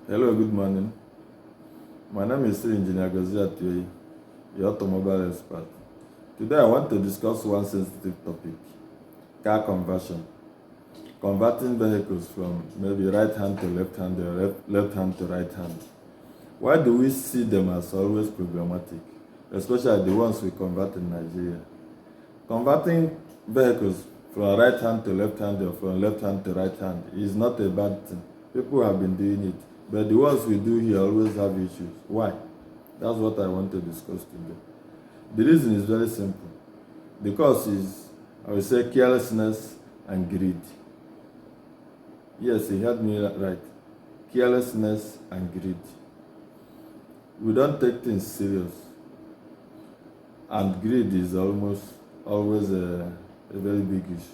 Hello, good morning. My name is Engineer Gozia Atioyi, your automobile expert. Today I want to discuss one sensitive topic, car conversion. Converting vehicles from maybe right hand to left hand or left hand to right hand. Why do we see them as always problematic, especially the ones we convert in Nigeria? Converting vehicles from right hand to left hand or from left hand to right hand is not a bad thing. People have been doing it. But the ones we do here always have issues. Why? That's what I want to discuss today. The reason is very simple. The cause is, I would say, carelessness and greed. Yes, you heard me right. Carelessness and greed. We don't take things serious. And greed is almost always a very big issue.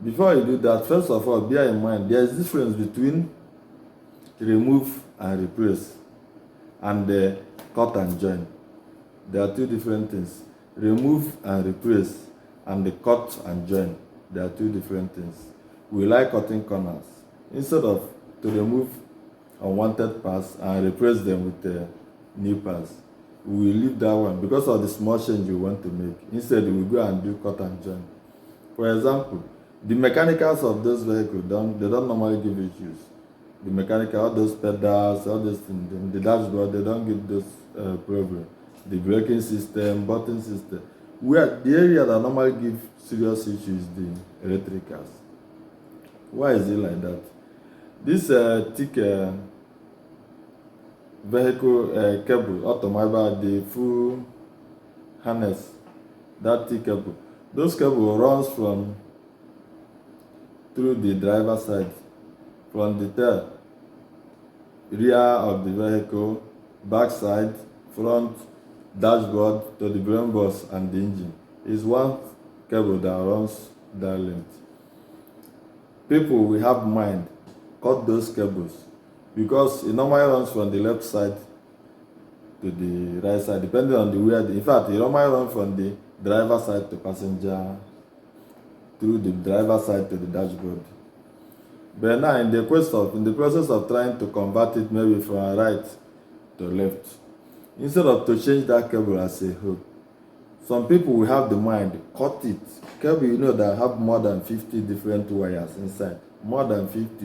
Before you do that, first of all, bear in mind there is a difference between remove and replace and cut and join. There are two different things. Remove and replace and the cut and join. There are two different things. We like cutting corners. Instead of to remove unwanted parts and replace them with new parts, we will leave that one because of the small change we want to make. Instead, we go and do cut and join. For example, the mechanicals of those vehicles don't normally give issues. The mechanical, all those pedals, all those things, the dashboard, they don't give those problems. The braking system, button system. The area that normally give serious issues is the electricals. Why is it like that? This thick vehicle cable, automobile, the full harness, that thick cable, those cable runs from through the driver's side, from the tail, rear of the vehicle, back side, front, dashboard to the brain box and the engine. Is one cable that runs that length. People will have mind cut those cables because it normally runs from the left side to the right side, depending on the where. In fact, it normally runs from the driver side to passenger, through the driver side to the dashboard. But now in the process of trying to convert it maybe from right to left, instead of to change that cable as a whole, some people will have the mind, cut it. Cable, that have more than 50 different wires inside. More than 50,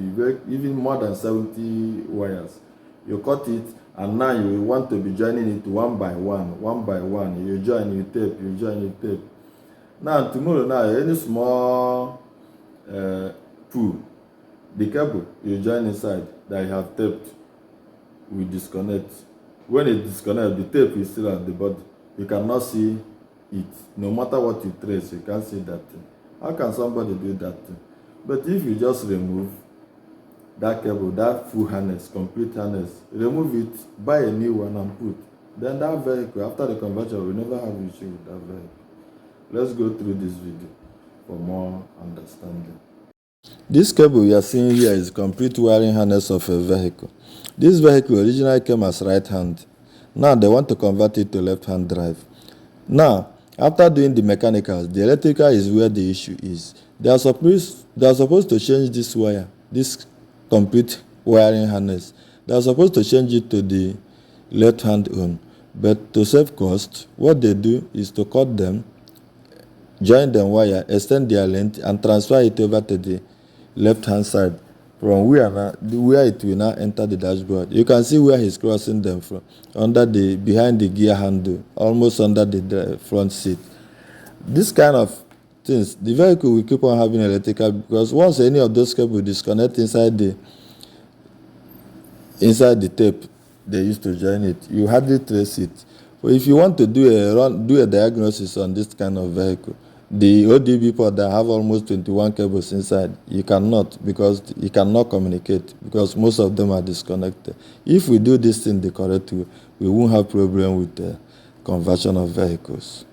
even more than 70 wires. You cut it and now you want to be joining it one by one. You join, you tape, you join, you tape. Now tomorrow, any small pull, the cable you join inside that you have taped will disconnect. When it disconnects, the tape is still at the body. You cannot see it. No matter what you trace, you can't see that thing. How can somebody do that thing? But if you just remove that cable, that full harness, complete harness, remove it, buy a new one and put, then that vehicle, after the conversion, will never have issue with that vehicle. Let's go through this video for more understanding. This cable you are seeing here is complete wiring harness of a vehicle. This vehicle originally came as right hand. Now they want to convert it to left hand drive. Now, after doing the mechanicals, the electrical is where the issue is. They are supposed to change this wire, this complete wiring harness. They are supposed to change it to the left hand on. But to save cost, what they do is to cut them, join them wire, extend their length, and transfer it over to the left hand side from where it will now enter the dashboard. You can see where he's crossing them from, behind the gear handle, almost under the front seat. This kind of things, the vehicle will keep on having electrical because once any of those cables disconnect inside the tape they used to join it, you hardly trace it. But if you want to do a diagnosis on this kind of vehicle, the ODB port that have almost 21 cables inside, you cannot, because you cannot communicate because most of them are disconnected. If we do this thing the correct way, we won't have problem with the conversion of vehicles.